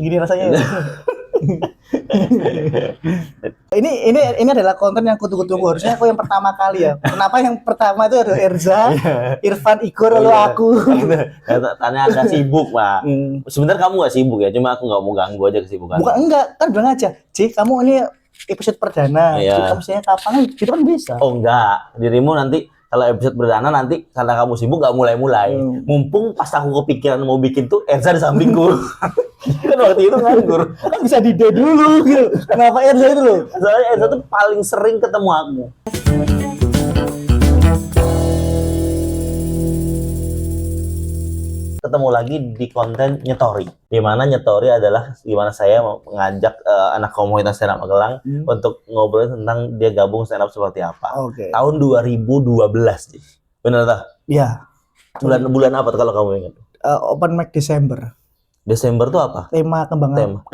gini rasanya. ini adalah konten yang kutunggu-tunggu. Harusnya aku yang pertama kali ya. Kenapa yang pertama itu ada Erza, Irfan, Igor, lalu aku. Tanya Anda sibuk, Pak. Sebenarnya kamu nggak sibuk ya, cuma aku nggak mau ganggu aja kesibukan. Bukan enggak, kan bilang aja, Ci, kamu ini episode perdana. Iya. Kamu misalnya kapan? Itu kan bisa. Oh enggak, dirimu nanti kalau episode perdana nanti karena kamu sibuk nggak mulai-mulai. Mumpung pas aku kepikiran mau bikin tuh Erza di sampingku. Kan waktu itu nganggur. Kan bisa di day dulu gitu. Kenapa Erza itu loh? Soalnya Erza tuh paling sering ketemu aku. Ketemu lagi di konten Nyetori. Di mana Nyetori adalah di mana saya mengajak anak komunitas stand up Magelang untuk ngobrolin tentang dia gabung stand up seperti apa. Oke. Tahun 2012. Benar tak? Iya. Bulan apa tuh kalau kamu ingat? Open mic Desember. Desember tuh apa? Tema kembangan.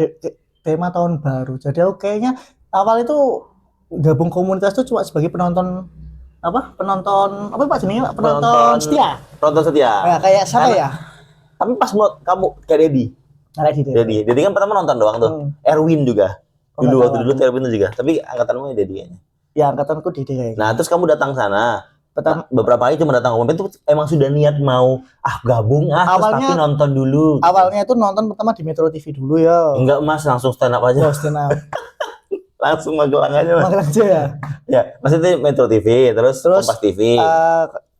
Tema tahun baru. Jadi aku kayaknya awal itu gabung komunitas tuh cuma sebagai penonton penonton Pak jenenge? Penonton setia. Penonton setia. Nah, kayak siapa ya? Tapi pas kamu kayak Dedi kan pertama nonton doang tuh. Erwin juga. Waktu dulu Erwin juga. Tapi angkatanmu Dedi kayaknya. Ya angkatanku Dedi kayaknya. Nah, terus kamu datang sana. Beberapa kali cuma datang komen itu emang sudah niat mau gabung awalnya, terus tapi nonton dulu. Awalnya itu nonton pertama di Metro TV dulu ya. Enggak Mas, langsung stand up aja. Stand up. Langsung Magelang aja Mas. Magelang aja ya. Ya, maksudnya Metro TV terus Kompas TV.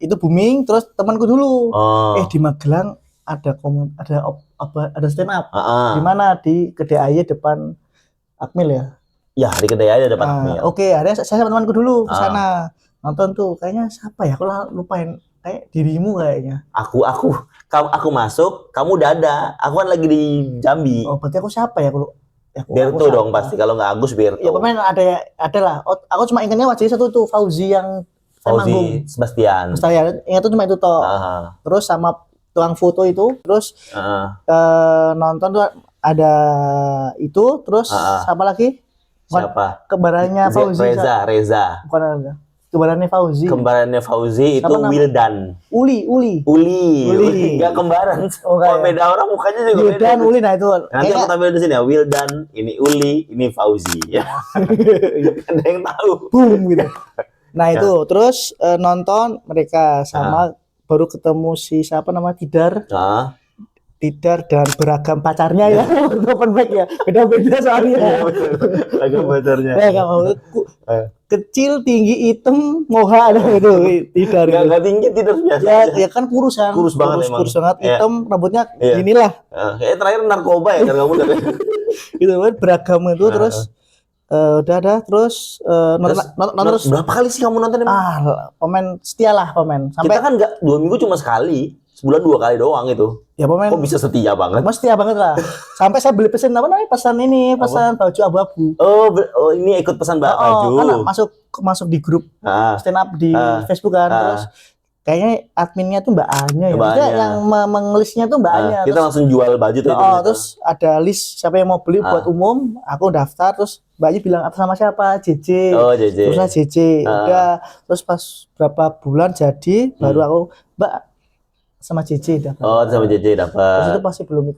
Itu booming terus temanku dulu. Di Magelang ada stand up. Di mana di Kedai Aye depan Akmil ya? Ya, di Kedai Aye depan Akmil. Oke, ada saya sama temanku dulu ke sana. Nonton tuh kayaknya siapa ya? Aku lupain. Kayak dirimu kayaknya. Aku masuk, kamu udah ada. Aku kan lagi di Jambi. Oh, berarti aku siapa ya? Berto dong pasti. Kalau nggak Agus Berto. Ya pemain ada lah. Aku cuma ingatnya wajahnya satu tuh Fauzi yang Fauzi Sebastian. Ingat tuh cuma itu toh. Terus sama tukang foto itu. Terus nonton tuh ada itu. Terus siapa lagi? Siapa? Kembarannya Fauzi. Reza. Bukan ada. Kembarannya Fauzi itu Wildan. Uli. Enggak kembaran. Kalau beda orang mukanya juga beda. Wildan, Uli, nah itu. Nanti aku tampil di sini ya, Wildan, ini Uli, ini Fauzi ya. Ada yang tahu. Boom gitu. Nah itu terus nonton mereka sama baru ketemu si siapa nama Tidar dan beragam pacarnya ya. Open mic ya. Beda-beda soalnya. Beragam pacarnya. Kecil, tinggi, hitam, moha ada itu Tidar. Enggak tinggi, Tidar biasa. Ya kan kurusan. Kurus banget emang. Kurus banget, hitam, rambutnya inilah. Kayak terakhir narkoba ya kan kamu udah. Gitu kan beragam itu terus udah terus nonton terus berapa kali sih kamu nonton emang? Pemain setia lah pemain. Sampai kita kan enggak 2 minggu cuma sekali. Sebulan 2 kali doang itu. Ya pemain. Kok bisa setia banget? Setia banget lah. Sampai saya beli pesan pesan baju abu-abu. Oh, ini ikut pesan baju. Kan masuk di grup stand up di Facebook kan. Terus kayaknya adminnya tuh Mbak Anya ya. Maksudnya yang mengelisnya tuh Mbak Anya. Kita langsung jual baju tuh. Terus ada list siapa yang mau beli buat umum. Aku daftar terus Mbak Anya bilang atas nama siapa? JJ. Oh, JJ. Terus JJ. Udah. Terus pas berapa bulan jadi baru aku Mbak sama JJ dapat. Oh, sama JJ dapat. Terus itu belum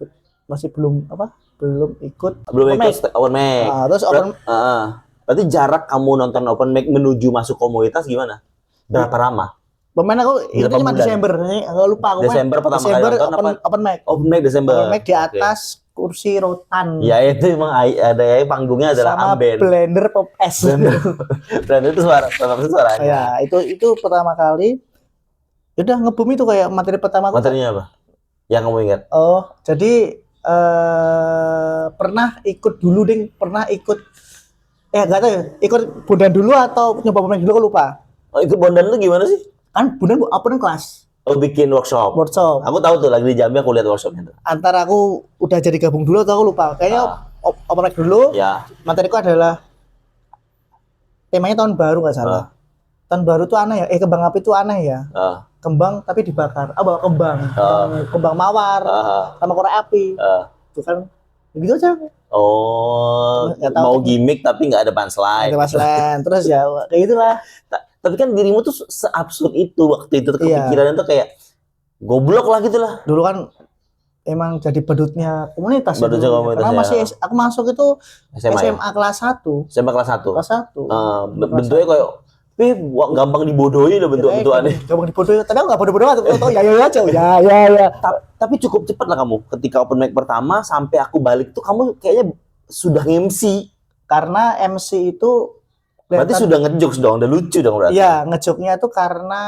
ikut open mic. Terus berarti jarak kamu nonton open mic menuju masuk komunitas gimana? Berapa lama? Pemain aku itu cuma Desember. Enggak lupa aku. Desember pertama kali nonton open mic. Open mic Desember. Open mic di atas kursi rotan. Ya itu emang ada ya panggungnya adalah sama amben. Blender Pop S. Blender itu suaranya. Ya, itu pertama kali. Udah nge-boom itu kayak materi pertama. Materinya apa? Yang kamu ingat? Oh, jadi pernah ikut enggak tahu ya, ikut Bondan dulu atau nyoba pemain dulu aku lupa. Oh, ikut Bondan lu gimana sih? Kan Bondan open kelas. Oh, bikin workshop. Aku tahu tuh lagi di Jambi aku lihat workshopnya tuh. Antara aku udah jadi gabung dulu atau aku lupa. Kayaknya open mic dulu. Ya. Materiku adalah temanya tahun baru enggak salah. Tahun baru tuh aneh ya. Kembang api tuh aneh ya. Kembang tapi dibakar. Bawa kembang mawar sama korek api. Itu kan begitu aja. Oh, mau gimmick tapi nggak ada punchline. Terus ya kayak gitulah. Tapi kan dirimu tuh seabsurd itu waktu itu kepikirannya tuh kayak goblok lah gitu lah. Dulu kan emang jadi badutnya komunitas. Badutnya komunitas, karena ya. masih aku masuk itu SMA ya? kelas 1. SMA kelas 1. Kelas 1. Bentuknya kayak gampang dibodohi loh bentuk-bentukannya. Gampang dibodohi. Tapi aku enggak bodoh-bodoh atau ya aja. Ya. Tapi cukup cepat lah kamu. Ketika open mic pertama sampai aku balik tuh kamu kayaknya sudah MC. Karena MC itu berarti sudah ngejokes dong, udah lucu dong berarti. Iya, ngejoknya tuh karena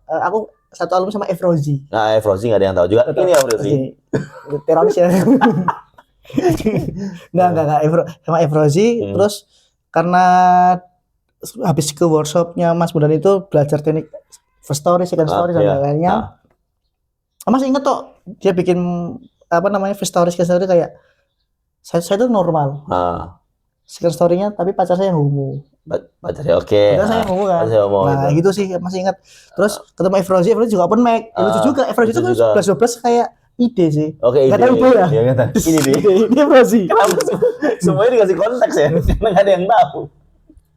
aku satu album sama Efrozi. Nah, Efrozi nggak ada yang tahu juga. Ini Efrozi. Teroris ya. Enggak. Sama Efrozi. Terus karena habis ke workshopnya Mas Bondan itu belajar teknik first story, second story dan lainnya. Masih inget toh dia bikin first story, second story kayak saya itu normal. Second story-nya tapi pacar saya yang homo. Pacarnya oke. Pacar saya yang homo kan. Nah, gitu sih masih ingat. Terus ketemu Efrozi juga open mic. Lucu juga. Efrozi itu kan 11-12 kayak ide sih. Oke, ide. Gak tahu ya. Iya, enggak tahu. Ini dia. Ini Efrozi. Kenapa semuanya dikasih konteks ya? Karena enggak ada yang tahu.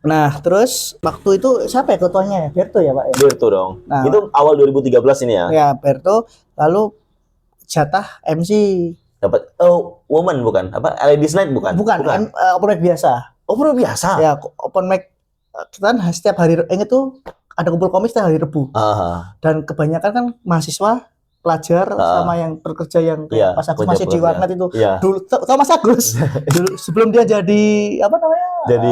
Nah, terus waktu itu siapa ya ketuanya ya? Berto ya, Pak ya? Berto dong. Nah, itu awal 2013 ini ya? Ya, Berto. Lalu jatah MC. Dapat woman bukan? Apa Ladies Night bukan? Bukan. Open mic biasa. Open mic biasa? Ya, open mic kita kan setiap hari itu ada kumpul komik setiap hari Rebu. Dan kebanyakan kan mahasiswa, pelajar sama yang pekerja yang Mas Agus masih di warnet itu. Dulu tau Mas Agus? Dulu sebelum dia jadi jadi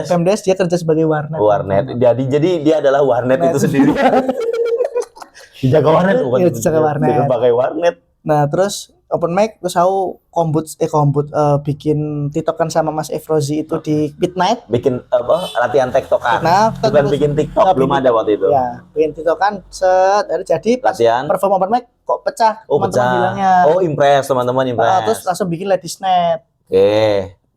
Pemdes dia kerja sebagai warnet. Jadi dia adalah warnet itu sendiri. Dijaga warnet bukan? Iya, dijaga warnet. Sebagai warnet. Nah, terus open mic terus aku bikin tiktokan sama Mas Efrozi itu di midnight. Bikin latihan tiktokan. Nah, bukan bikin tiktok, belum ada waktu itu. Ya, bikin tiktokan jadi pas latihan perform open mic kok pecah. Teman-teman bilangnya. Impress, teman-teman impress. Terus langsung bikin Ladies Night.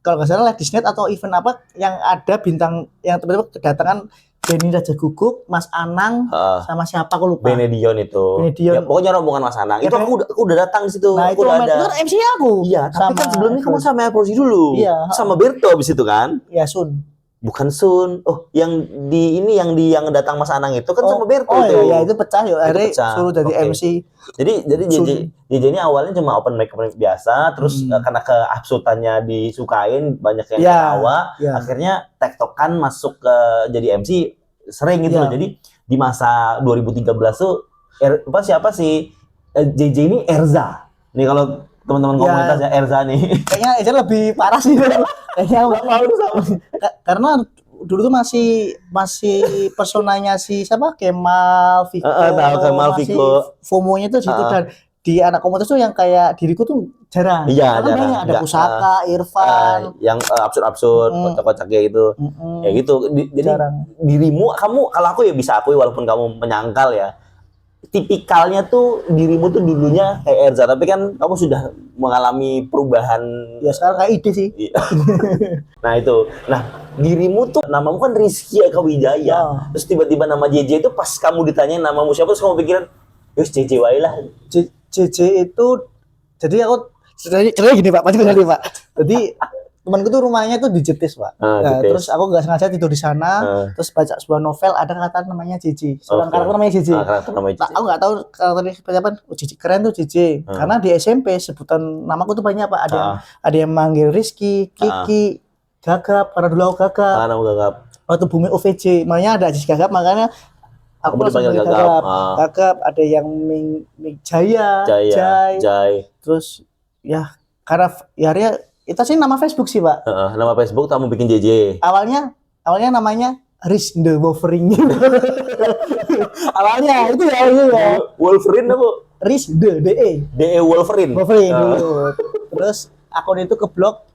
Kalau nggak salah Ladies Night atau event apa yang ada bintang yang tiba-tiba kedatangan Benny Raja Guguk, Mas Anang, sama siapa aku lupa. Benedion itu. Ya, pokoknya rombongan Mas Anang. Itu aku udah datang di situ. Nah, itu kan MC aku. Iya, tapi kan sebelumnya kamu sama Efrozi dulu. Iya. Sama Berto abis itu kan? Iya, Sun. Bukan Sun. Yang datang Mas Anang itu kan sama Berto itu. Oh iya, itu pecah ya. Akhirnya suruh jadi MC. Jadi JJ ini awalnya cuma open mic biasa, terus karena keabsurdannya disukain, banyak yang ketawa, akhirnya tektokan masuk ke jadi MC sering gitu loh. Jadi di masa 2013 tuh siapa sih JJ ini Erza. Nih kalau teman-teman komunitasnya Erza nih. Kayaknya Erza lebih parah sih. Kayaknya karena dulu tuh masih personanya si siapa Kemal Viko. Tahu Kemal Viko. FOMO-nya tuh situ dan di anak komunitas tuh yang kayak diriku tuh jarang. Iya, jarang. Banyak ada Pusaka, Irfan, yang absurd-absurd, kocak-kocaknya gitu. Ya gitu. Jadi dirimu, kalau aku ya bisa akui walaupun kamu menyangkal ya. Tipikalnya tuh dirimu tuh dulunya kayak Erza, tapi kan kamu sudah mengalami perubahan. Ya sekarang kayak ide sih. Nah itu, dirimu tuh namamu kan Rizky Eka Wijaya. Terus tiba-tiba nama JJ itu pas kamu ditanyain namamu siapa, terus kamu pikiran, yus JJ wae lah. JJ itu, jadi aku ceritanya gini Pak, panjang kali Pak. Jadi temanku tuh rumahnya tuh di Jetis Pak. Terus aku nggak sengaja tidur di sana, terus baca sebuah novel ada kata namanya JJ, seorang karakter namanya JJ. Aku nggak tahu karakternya seperti apa. JJ keren tuh JJ. Karena di SMP sebutan namaku tuh banyak Pak. Ada yang manggil Rizky, Kiki, Gagap, karena dulu aku Gagap. Waktu booming OVJ, makanya ada JJ Gagap, makanya aku langsung panggil Gagap. Ada yang Ming Jaya. Terus ya karena ya itu sih nama Facebook sih Pak. Nama Facebook kamu bikin JJ. Awalnya namanya Riz the Wolverine. Awalnya itu ya. Wolverine apa? Riz the DE Wolverine. Dulu. Terus akun itu keblok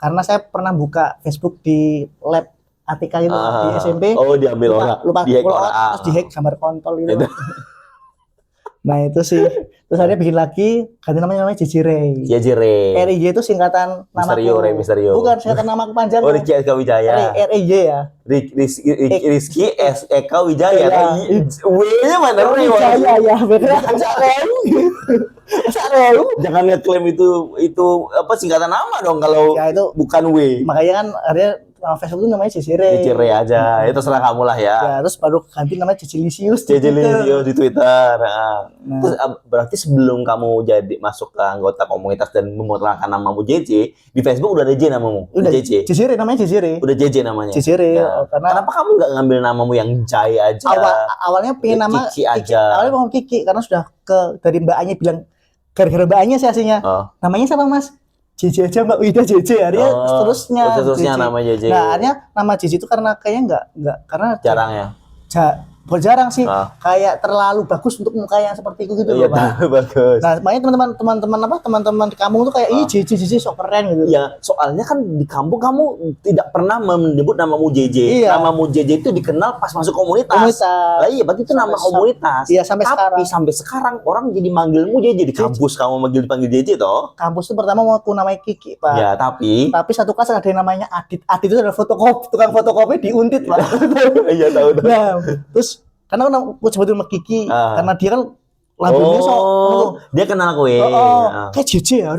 karena saya pernah buka Facebook di lab Atika itu di SMP. Diambil orang. Lupa terus dihack gambar kontol gitu. Nah itu sih. Terus akhirnya bikin lagi, ganti namanya JJ Ray. RIJ itu singkatan nama Misterio. Bukan, singkatan nama aku panjang. Rizky Eka Wijaya. RIJ ya. Rizky Eka Wijaya. W-nya mana? Wijaya ya, bener. Jangan ngeklaim itu apa singkatan nama dong kalau ya, itu bukan W. Makanya kan akhirnya nama Facebook itu namanya Jejere. Jejere aja, itu terserah kamu lah ya. Ya, terus baru ganti namanya Jejelisius Jejelisius di Twitter. Nah. Terus berarti sebelum kamu jadi masuk ke anggota komunitas dan memutarkan namamu JJ, di Facebook udah ada J namamu? Udah JJ? Jejere, namanya Jejere. Udah JJ namanya? Jejere, ya. karena kenapa kamu nggak ngambil namamu yang Jai aja? Awalnya pengen nama Kiki aja. Awalnya mau Kiki, karena sudah dari Mbak Anya bilang, gara-gara Mbak Anya sih aslinya. Namanya siapa Mas? JJ aja Mbak Wida JJ, akhirnya seterusnya nama JJ. Nah, akhirnya nama JJ itu karena kayaknya enggak karena jarang ya. Jarang sih, kayak terlalu bagus untuk muka yang seperti itu gitu loh, Pak. Bagus. Nah, makanya teman-teman di kampung tuh kayak JJ sok keren gitu. Ya, soalnya kan di kampung kamu tidak pernah menyebut namamu JJ. Iya. Namamu JJ itu dikenal pas masuk komunitas. Lah iya, berarti itu nama komunitas. Iya, sampai sekarang orang jadi manggilmu JJ di kampus. Kamu dipanggil JJ toh? Kampus tuh pertama mau aku namanya Kiki, Pak. Ya, tapi satu kelas ada yang namanya Adit. Adit itu adalah tukang fotokopi di Untit, Pak. Iya, tahu. Nah, terus karena aku sebutin sama Kiki, karena dia kan lambungnya dia kenal aku kayak JJ ya,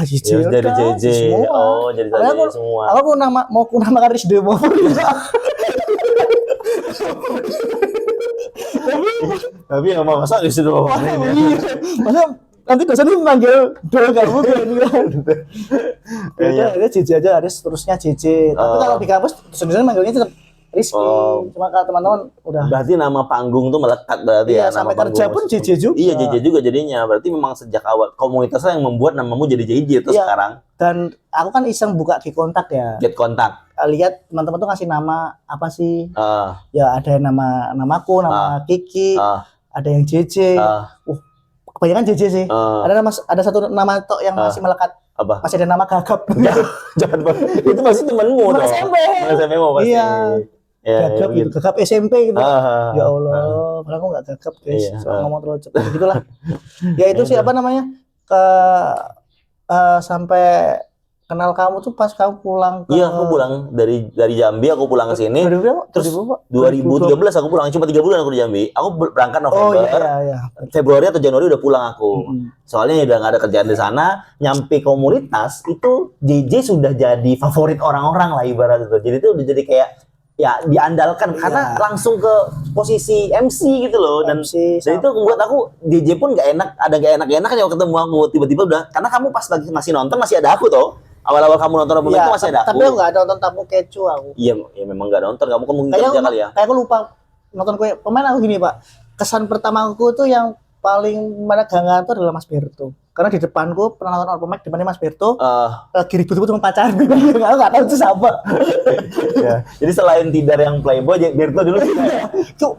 JJ ya, dari JJ semua. Jadi dari semua. Aku mau namakan Rizde mau. Tapi nggak mau masa Rizde mau. Masa nanti dosennya manggil dol kamu kan. Ya JJ aja, Aris terusnya JJ. Tapi kalau di kampus dosen-dosen manggilnya tetap Rizky. Cuma kalau teman-teman udah. Berarti nama panggung tuh melekat berarti ya. Nama sampai kerja pun JJ juga. Iya, JJ juga jadinya. Berarti memang sejak awal komunitasnya yang membuat namamu jadi JJ terus sekarang. Dan aku kan iseng buka Get Kontak ya. Get Kontak. Lihat teman-teman tuh ngasih nama apa sih? Ya ada namaku, nama Kiki, ada yang JJ. Kebanyakan JJ sih. Ada satu nama tok yang masih melekat. Apa? Masih ada nama Gagap. Jangan banget. Itu masih temanmu dong. SMP mau pasti. Iya. Gagap gitu, Gagap SMP gitu. Ya Allah, padahal aku nggak gagap guys. Ngomong terlalu cepat gitulah. Ya itu sih apa namanya? Sampai kenal kamu tuh pas kamu pulang ke... Iya, aku pulang dari Jambi, aku pulang ke sini. Terus 2013 aku pulang, cuma 3 bulan aku di Jambi. Aku berangkat November. Iya. Februari atau Januari udah pulang aku. Soalnya udah nggak ada kerjaan di sana. Nyampe komunitas itu JJ sudah jadi favorit orang-orang lah ibarat itu. Jadi itu udah jadi kayak ya diandalkan karena langsung ke posisi MC gitu loh. Dan itu membuat aku JJ pun nggak enak, ada nggak enak-enak kan kalau ketemu aku tiba-tiba udah, karena kamu pas lagi masih nonton masih ada aku toh. Awal-awal kamu nonton itu masih ada aku. Tapi aku nggak ada nonton Tamu Kecu aku. Iya, memang nggak nonton. Kamu mungkin kerja kali ya. Kayak aku lupa nonton pemain aku gini Pak. Kesan pertama aku tuh yang paling menegangkan itu adalah Mas Berto. Karena di depanku pernah nonton Open Mic, depannya Mas Berto lagi ribut-ribut sama pacarnya. Aku nggak tahu itu siapa. Ya. Jadi selain Tidar yang playboy, Berto dulu sih. Aku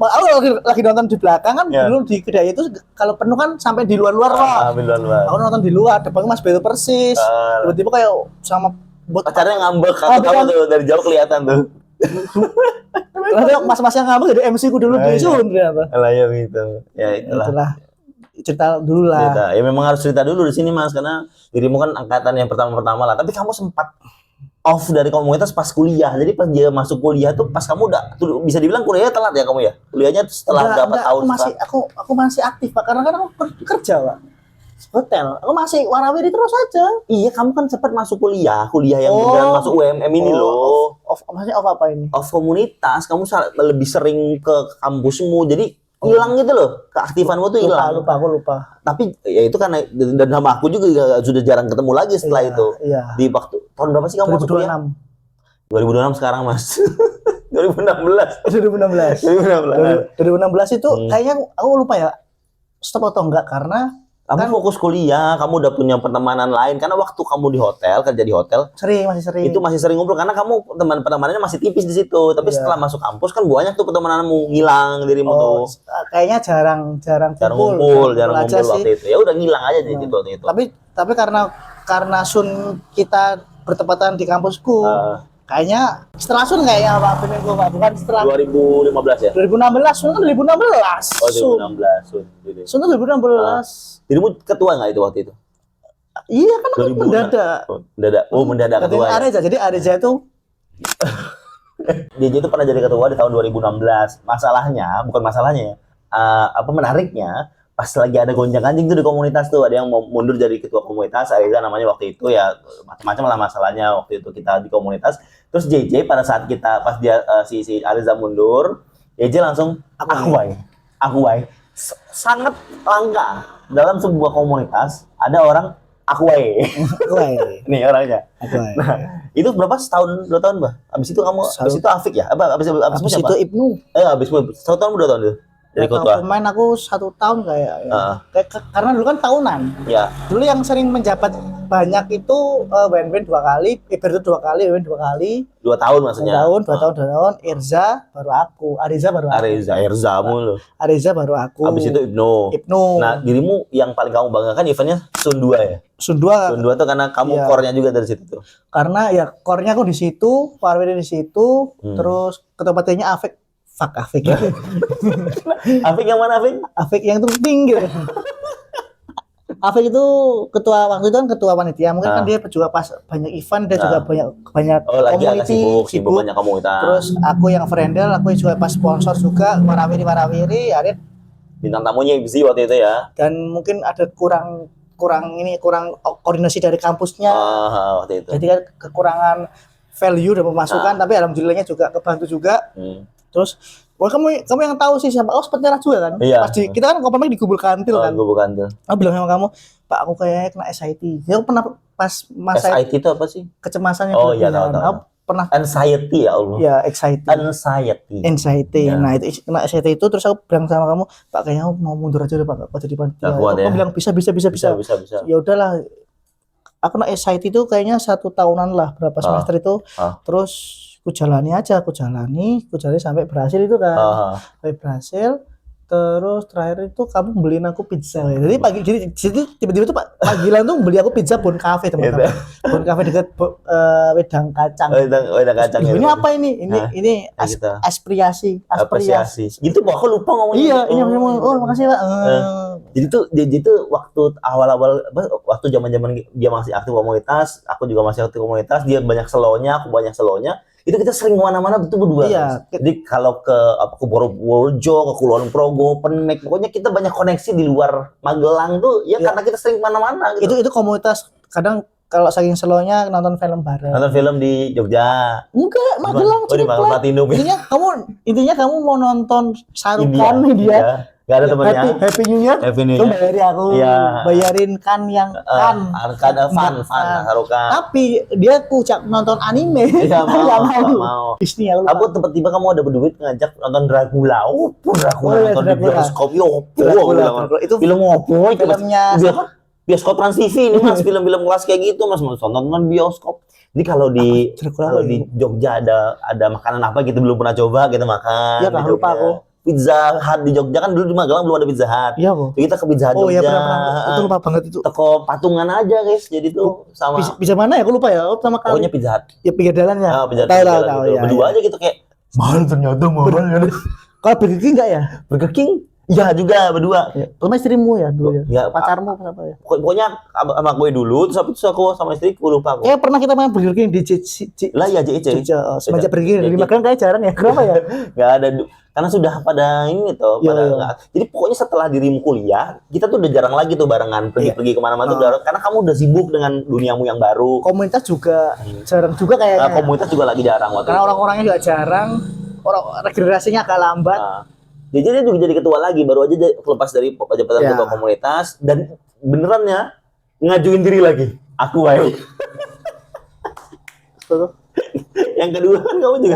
lagi nonton di belakang kan, dulu di kedai itu kalau penuh kan sampai di luar-luar Pak. Aku nonton di luar, depannya Mas Berto persis. Tiba-tiba kayak sama pacarnya ngambek, kamu tuh dari jauh kelihatan tuh. Ternyata mas-mas yang ngambek jadi MC ku dulu di Sun ternyata. Lah ya gitu. Ya itulah. Cerita dulu lah. Ya memang harus cerita dulu di sini Mas, karena dirimu kan angkatan yang pertama lah. Tapi kamu sempat off dari komunitas pas kuliah. Jadi pas dia masuk kuliah tuh pas kamu udah bisa dibilang kuliahnya telat ya kamu ya? Kuliahnya setelah berapa tahun? Aku masih aktif Pak, karena kan aku kerja Pak. Hotel. Aku masih warawiri terus aja. Iya, kamu kan sempat masuk kuliah yang beneran masuk UMM ini loh. Maksudnya off apa ini? Off komunitas, kamu lebih sering ke kampusmu. Jadi hilang gitu loh, keaktifanmu tuh hilang. Aku lupa. Tapi ya itu karena dan nama aku juga sudah jarang ketemu lagi setelah itu. Iya. Di waktu tahun berapa sih kamu masuk kuliah? 2026 sekarang Mas. 2016 itu kayaknya aku lupa ya. Stop atau enggak, karena kamu fokus kuliah, kamu udah punya pertemanan lain. Karena waktu kamu di hotel, kerja di hotel, masih sering. Itu masih sering ngumpul karena kamu pertemanannya masih tipis di situ. Tapi setelah masuk kampus kan banyak tuh pertemananmu ngilang dirimu tuh. Kayaknya jarang ngumpul waktu itu. Ya udah ngilang aja di situ waktu itu. Tapi karena Sun kita bertepatan di kampusku. Kayaknya setelah Sun kayaknya Pak Firmin Pak, bukan setelah 2015 ya? 2016, Sun kan 2016. Oh 2016 Sun. Sun 2016. Dirimu ketua nggak itu waktu itu? Iya kan aku mendadak. Mendadak ketua ya? Jadi Areza itu DJ itu pernah jadi ketua di tahun 2016. Menariknya pas pas lagi ada gonjang-ganjing tuh di komunitas tuh, ada yang mau mundur jadi ketua komunitas, Ariza namanya waktu itu ya, macam-macam lah masalahnya waktu itu kita di komunitas. Terus JJ pada saat kita pas dia si Ariza mundur, JJ langsung akuai. Sangat langka dalam sebuah komunitas ada orang akuai. Nih orangnya. Nah, itu berapa setahun 2 tahun, Bah? Abis itu kamu abis itu Afik ya? Abis itu Ibnu. Abis 1 tahun 2 tahun itu. Jadi ketua. Pemain aku 1 tahun kayak ya. Karena dulu kan tahunan. Ya. Dulu yang sering menjabat banyak itu Wen 2 kali, Iber 2 kali, Wen 2 kali. 2 tahun maksudnya. 2 tahun, Irza baru aku, Ariza baru aku. Irza mulu. Ariza baru aku. Abis itu Ibnu. Nah, dirimu yang paling kamu banggakan eventnya Sun 2 ya? Sun 2 tuh karena kamu core-nya juga dari situ tuh. Karena ya core-nya aku di situ, Farwin di situ, terus ketua pelatihnya Afik. Afik. Afik yang mana, Afik? Afik yang itu pinggir. Afik itu ketua waktu itu kan ketua panitia. Mungkin kan dia juga pas banyak event, dia juga banyak community, sibuk banyak komunitas. Terus aku yang friendel, aku juga pas sponsor juga, warawiri, Arit. Bintang tamunya busy waktu itu ya. Dan mungkin ada kurang koordinasi dari kampusnya. Waktu itu. Jadi kan kekurangan value dan pemasukan, tapi alhamdulillahnya juga kebantu juga. Terus, kamu yang tahu sih siapa? Seperti juga kan? Iya. Pasti kita kan kompak di Gubul Kantil kan? Gubul Kantil. Aku bilang sama kamu, Pak, aku kayaknya kena SIT. Ya, aku pernah pas masa SIT itu apa sih? Kecemasannya. Iya, tahu. Aku pernah anxiety ya Allah. Ya, anxiety. Ya. Nah, itu kena SIT itu, terus aku bilang sama kamu, Pak, kayaknya aku mau mundur aja deh, Pak. Aku jadi panitia. Aku bilang bisa. Ya udahlah. Aku kena SIT itu kayaknya 1 tahunan lah, berapa semester itu. Terus aku jalani sampai berhasil itu kan. Sampai berhasil. Terus terakhir itu kamu beliin aku pizza. Jadi tiba-tiba tuh Pak Gilang tuh beli aku pizza Bon Cafe, teman-teman. Bon Cafe dekat Wedang Kacang. Wedang Kacang. Ini apa ini? Ini aspirasi. Gitu kok aku lupa ngomongnya. Iya, ini oh makasih Pak. Jadi tuh waktu awal-awal waktu zaman-zaman dia masih aktif komunitas, aku juga masih aktif komunitas, dia banyak slow-nya, aku banyak slow-nya. Itu kita sering kemana-mana betul berdua. Iya. Jadi kalau ke Purworejo, ke Kulon Progo, Penek, pokoknya kita banyak koneksi di luar Magelang tuh ya karena kita sering kemana-mana. Gitu. Itu komunitas kadang kalau saking slow-nya nonton film bareng. Nonton film di Jogja. Enggak, Magelang. Di Magelang Platinum. Intinya kamu mau nonton Sarukan India. Gak ada temennya. Happy New Year. Kamu bayarin aku. Iya. Bayarin kan yang fan Sarukan. Tapi dia kucak nonton anime. Iya, mau. Disney aku. Aku tiba-tiba kamu ada berduit ngajak nonton Dracula. Nonton di bioskop. Itu film opo? Filmnya bioskop Trans TV ini Mas, film-film kelas kayak gitu Mas, mau nonton bioskop. Jadi kalau di Jogja ada makanan apa gitu belum pernah coba kita makan. Iya, enggak lupa aku. Pizza Hut di Jogja kan dulu di Magelang belum ada Pizza Hut. Iya, kok. Kita ke Pizza Hut Jogja. Oh iya, pernah. Itu lupa banget itu. Teko patungan aja, guys. Jadi tuh sama Pizza mana ya? Aku lupa ya. Sama kali. Pokoknya Pizza Hut. Ya pinggir jalan ya. Tahu ya. Berdua aja gitu kayak mahal ternyata mahal. Kalau Burger King enggak ya? Burger King? Iya juga berdua. Sama istrimu ya dulu ya? Ya, pacarmu apa ya? Pokoknya sama gue dulu, terus aku sama istriku lupa aku. Pernah kita main Burger King di lah ya JIC. Semenjak Burger King di Magelang kayak jarang ya. Kenapa ya? Enggak ada karena sudah pada ini tuh jadi pokoknya setelah dirimu kuliah kita tuh udah jarang lagi tuh barengan pergi kemana-mana tuh karena kamu udah sibuk dengan duniamu yang baru. Komunitas juga jarang juga kayaknya. Komunitas juga lagi jarang waktu karena orang-orangnya juga jarang, regenerasinya agak lambat. Jadi dia juga jadi ketua lagi, baru aja lepas dari jabatan ketua komunitas dan beneran ya ngajuin diri lagi. Aku wae. Yang kedua kan kamu juga.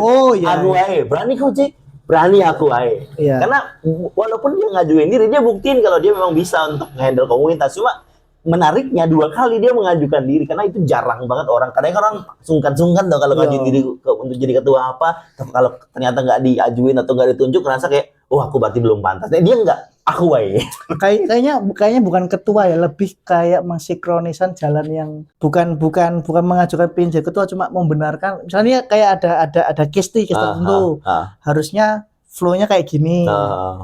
Aku wae. Berani kau Cik? Berani aku wae. Karena walaupun dia ngajuin diri, dia buktiin kalau dia memang bisa untuk handle komunitas. Cuma menariknya 2 kali dia mengajukan diri karena itu jarang banget orang. Kadang orang sungkan-sungkan tuh kalau ngajuin diri untuk jadi ketua apa. Kalau ternyata nggak diajuin atau nggak ditunjuk, ngerasa kayak, aku berarti belum pantas. Dia enggak, aku wae. Kayaknya bukan ketua ya, lebih kayak mensinkronisan jalan yang bukan mengajukan pengen jadi ketua, cuma membenarkan. Misalnya kayak ada case tertentu. Harusnya flow-nya kayak gini.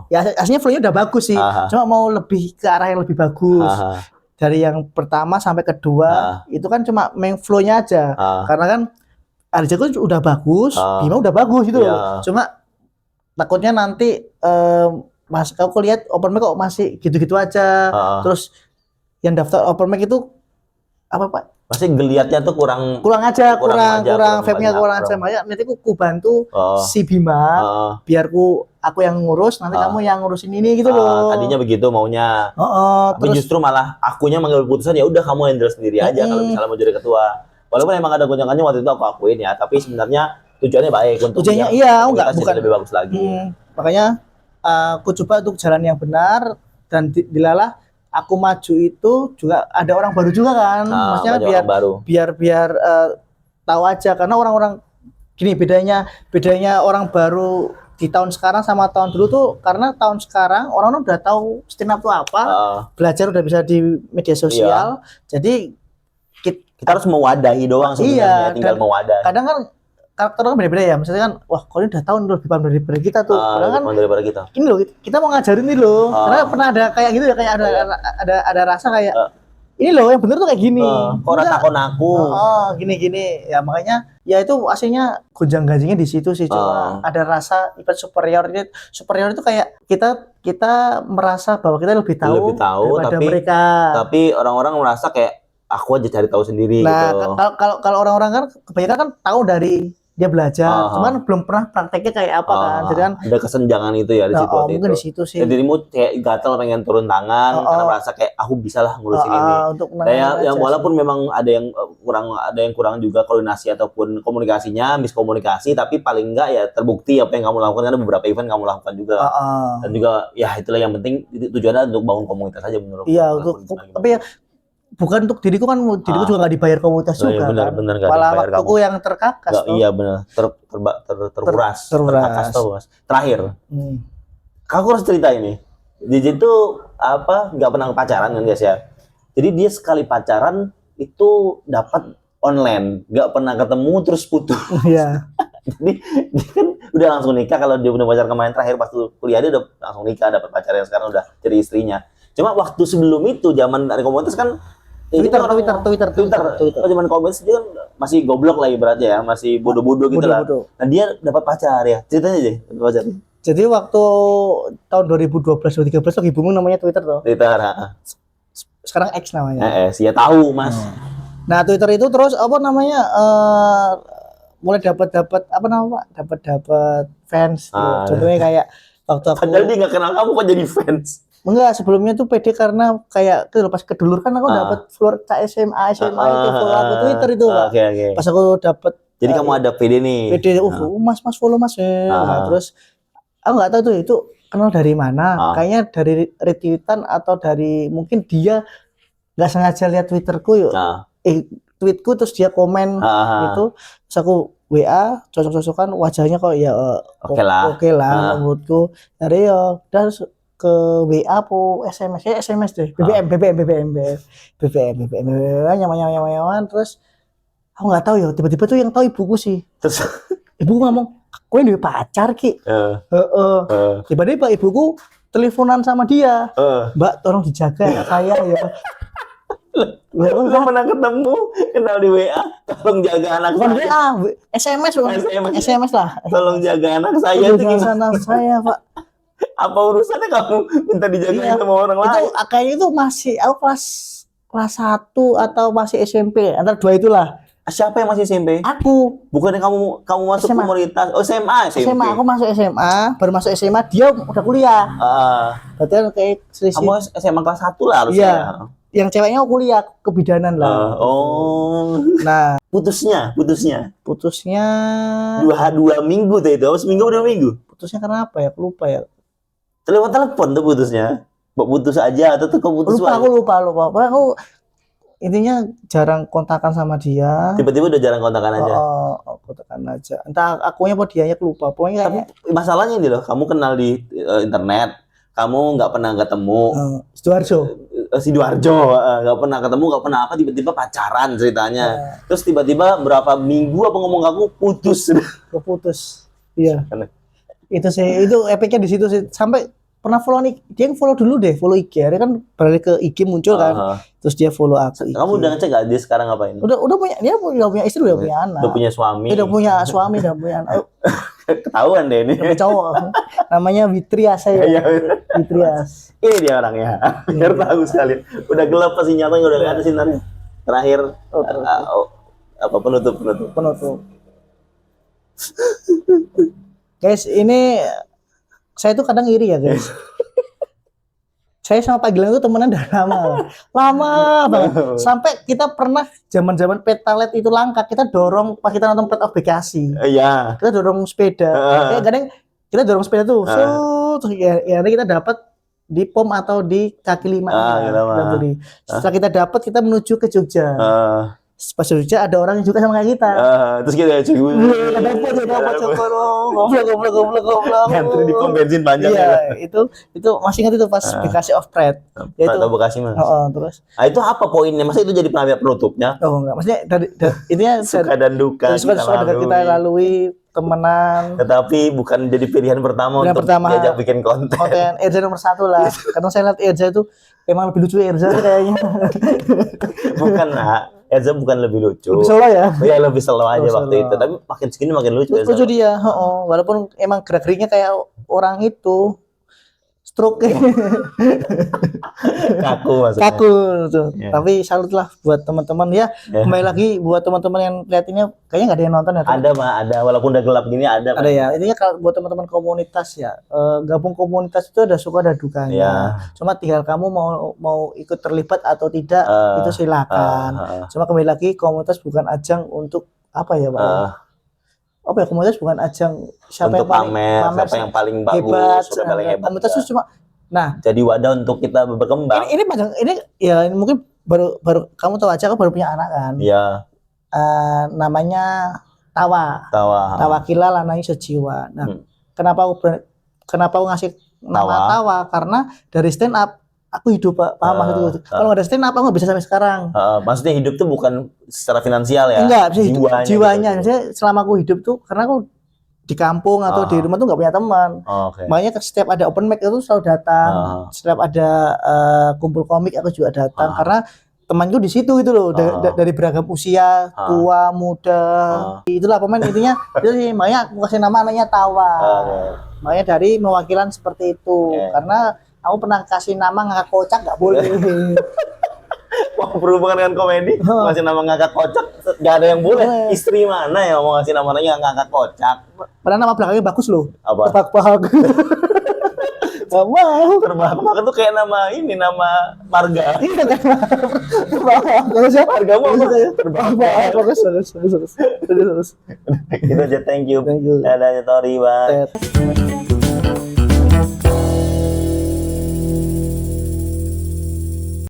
Ya aslinya flow-nya udah bagus sih. Cuma mau lebih ke arah yang lebih bagus. Dari yang pertama sampai kedua itu kan cuma main flow-nya aja. Karena kan Arjaku udah bagus, Bima udah bagus gitu loh. Cuma takutnya nanti Mas, aku lihat open mic kok masih gitu-gitu aja. Terus yang daftar open mic itu apa Pak? Masih geliatnya tuh kurang vape-nya kurang aja. Makanya nanti ku bantu si Bima, biar aku yang ngurus, nanti kamu yang ngurusin ini gitu loh. Tadinya begitu maunya. Tapi terus justru malah akunya mengambil keputusan, ya udah kamu handle sendiri aja kalau misalnya mau jadi ketua. Walaupun emang ada goncangannya waktu itu aku akuin ya, tapi sebenarnya tujuannya baik untuk bukan lebih bagus lagi. Makanya aku coba untuk jalan yang benar, dan dilalah aku maju itu juga ada orang baru juga kan. Maksudnya biar tahu aja, karena orang-orang gini, bedanya orang baru di tahun sekarang sama tahun dulu tuh, karena tahun sekarang orang-orang udah tahu stand up itu apa, belajar udah bisa di media sosial. Jadi kita harus mewadahi doang sebenarnya, tinggal mewadahi. Kadang kan karakter orang beda-beda ya, misalnya kan, wah kalau ini udah tahu lebih paham daripada kita tuh. Padahal kan daripada kita. Ini loh, kita mau ngajarin ini loh. Karena pernah ada kayak gitu ya, kayak ada rasa kayak ini loh yang bener tuh kayak gini. Kok takon aku. Gini. Ya makanya ya itu aslinya gonjang-ganjingnya di situ sih, cuma ada rasa ibarat superior itu kayak kita merasa bahwa kita lebih tahu daripada mereka. Tapi orang-orang merasa kayak aku aja cari tahu sendiri gitu. Kalau orang-orang kan kebanyakan kan tahu dari dia belajar, cuman belum pernah prakteknya kayak apa kan. Jadi kan ada kesenjangan itu ya di situ. Mungkin di situ sih. Jadi dirimu kayak gatel pengen turun tangan karena merasa kayak aku bisa lah ngurusin ini. Yang walaupun memang ada yang kurang juga koordinasi ataupun komunikasinya, miskomunikasi, tapi paling enggak ya terbukti apa yang kamu lakukan, karena beberapa event kamu lakukan juga. Dan juga ya itulah yang penting, tujuannya untuk bangun komunitas aja menurutku. Iya, tapi ya bukan untuk diriku kan, diriku juga nggak dibayar komunitas juga. Bener, malah waktuku yang terkakas. Iya benar, terkuras. Terakhir, aku harus cerita ini. JJ itu nggak pernah pacaran kan guys ya. Jadi dia sekali pacaran itu dapat online, nggak pernah ketemu terus putus. Iya. Jadi dia kan udah langsung nikah. Kalau dia punya pacar kemarin terakhir pas kuliah, dia udah langsung nikah, dapat pacar yang sekarang udah jadi istrinya. Cuma waktu sebelum itu, zaman dari komunitas kan Twitter. Zaman komunitas dia kan masih goblok lah ibaratnya ya, masih bodoh-bodoh gitu lah. Nah dia dapat pacar ya, ceritanya aja dapat pacar. Jadi waktu tahun 2012-2013 lagi booming namanya Twitter tuh. Twitter. Sekarang X namanya. Ya tahu mas. Nah Twitter itu terus mulai dapat fans. Contohnya kayak waktu aku. Padahal dia nggak kenal kamu kok jadi fans. Enggak, sebelumnya tuh pede karena kayak pas kedulur kan aku dapat follower SMA itu follow aku Twitter itu Pak. Pas aku dapat. Jadi kamu ada pede nih. Pede, mas follow mas. Nah, terus aku nggak tahu tuh itu kenal dari mana. Kayaknya dari retweetan atau dari mungkin dia nggak sengaja lihat Twitterku tweetku terus dia komen gitu. Terus aku WA cocok-cocokan wajahnya kok ya oke lah menurutku. Dari dan ke WA po SMS deh, BBM nyaman terus aku nggak tahu ya, tiba-tiba tuh yang tahu ibuku sih. Terus ibuku ngomong, "Kowe duwe pacar ki?" Tiba-tiba ibuku teleponan sama dia, "Mbak tolong dijaga anak saya ya." Lu pernah ketemu, kenal di WA, tolong jaga anak saya. SMS lah. Tolong jaga anak saya itu gimana? Anak saya Pak. Apa urusannya kamu minta dijagain sama orang lain? Kayaknya itu masih aku kelas 1 atau masih SMP, antara dua itulah. Siapa yang masih SMP? Aku. Bukannya kamu masuk SMA. komunitas? Oh SMA. Aku masuk SMA, baru masuk SMA dia udah kuliah. Berarti kan kayak selisih. Kamu SMA kelas 1 lah harusnya. Iya. Yang ceweknya kuliah kebidanan lah. Nah, putusnya. Dua minggu tuh itu. Seminggu atau 2 minggu? Putusnya karena apa ya? Aku lupa ya. Lewat telepon tuh putusnya. Putus aja atau tuh keputus? Aku lupa. Pokoknya aku intinya jarang kontakan sama dia. Tiba-tiba udah jarang kontakan aja. Kontakan aja. Entah akunya apa dianya lupa. Pokoknya tapi masalahnya ini loh, kamu kenal di internet, kamu nggak pernah ketemu. Sidoarjo nggak pernah ketemu, nggak pernah apa, tiba-tiba pacaran ceritanya. Terus tiba-tiba berapa minggu apa ngomong aku putus. Iya. Itu sih, itu epicnya di situ sih. Sampai pernah follow nih, dia yang follow dulu deh, follow IG. Dia kan balik ke IG muncul kan. Terus dia follow aku. Kamu udah ngecek gak dia sekarang ngapain? Udah punya, dia udah punya istri, udah punya anak. Udah punya suami. Udah punya suami, udah punya anak. Ketahuan deh ini. Tapi cowok. Namanya Witrias saya. Iya. Witrias. Ini dia orangnya. Biar tahu sekalian. Udah gelap pasti nyatanya udah nggak ada sinarnya. Terakhir apa penutup. Guys, ini saya tuh kadang iri ya guys. Saya sama Pak Gilang itu temenan udah lama banget. Sampai kita pernah zaman petalet itu langka, kita dorong pas kita nonton Pet of Bekasi. Iya. Kita dorong sepeda. Kayak kadang kita dorong sepeda tuh, terus ya kita dapat di POM atau di kaki lima. Setelah kita dapat, kita menuju ke Jogja. Pas Jogja ada orang yang juga sama kayak kita. Terus kita dapat goblok. Ngantri di pom bensin panjang. Iya, itu masih ingat itu pas Bekasi off Pret. Yaitu Bekasi Mas. Terus. Ah itu apa poinnya? Masa itu jadi penutupnya? Oh enggak, maksudnya dari intinya suka dan duka kita lalui temenan. Tetapi bukan jadi pilihan pertama untuk diajak bikin konten. Erza nomor 1 lah. Karena saya lihat Erza itu emang lebih lucu Erza kayaknya. Bukan lah. Erza bukan lebih lucu. Lebih slow ya? Iya lebih slow aja waktu itu. Tapi makin segini makin lucu. Lucu dia. Walaupun emang gerak-geriknya kayak orang itu. Stroke. Kaku maksudnya. Kaku tuh. Yeah. Tapi salut lah buat teman-teman ya. Kembali lagi buat teman-teman yang lihat ini kayaknya nggak ada yang nonton ya. Ada mah, ada walaupun udah gelap gini ada. Ada ya. Intinya kalau buat teman-teman komunitas ya, gabung komunitas itu ada suka ada dukanya. Yeah. Cuma tinggal kamu mau ikut terlibat atau tidak itu silakan. Cuma kembali lagi komunitas bukan ajang untuk apa ya, Pak? Komunitas bukan ajang siapa untuk yang pamer siapa yang paling bagus, hebat, siapa paling hebat. Komunitas itu cuma jadi wadah untuk kita berkembang. Ini ya mungkin baru kamu tahu aja, aku baru punya anak kan. Iya. Namanya Tawa Kila Lanai Sejiwa. Nah, kenapa aku ngasih nama Tawa? Karena dari stand up aku hidup, Pak. Paham maksudku? Kalau nggak ada stand up aku nggak bisa sampai sekarang. Maksudnya hidup tuh bukan secara finansial ya? Enggak, jiwanya. Maksudnya selama aku hidup tuh, karena aku di kampung atau di rumah tuh nggak punya teman. Makanya setiap ada open mic itu selalu datang. Setiap ada kumpul komik aku juga datang. Karena temanku di situ gitu loh, dari beragam usia, tua, muda. Itulah pemain intinya. Itu sih, makanya aku kasih nama anaknya Tawa. Makanya dari mewakilan seperti itu. Karena aku pernah kasih nama ngakak kocak, nggak boleh. Mau berhubungan dengan komedi, ngasih nama ngakak kocak, nggak ada yang boleh. Istri mana yang mau ngasih namanya ngakak kocak? Padahal nama belakangnya bagus loh. Apa? Tebak-bahak. Gak mau. Terbahak itu kayak nama ini, nama marga. Bagus. Margamu apa? Terbahak. Bagus. Itu aja, thank you. Thank you. Dadah, Tori, bye.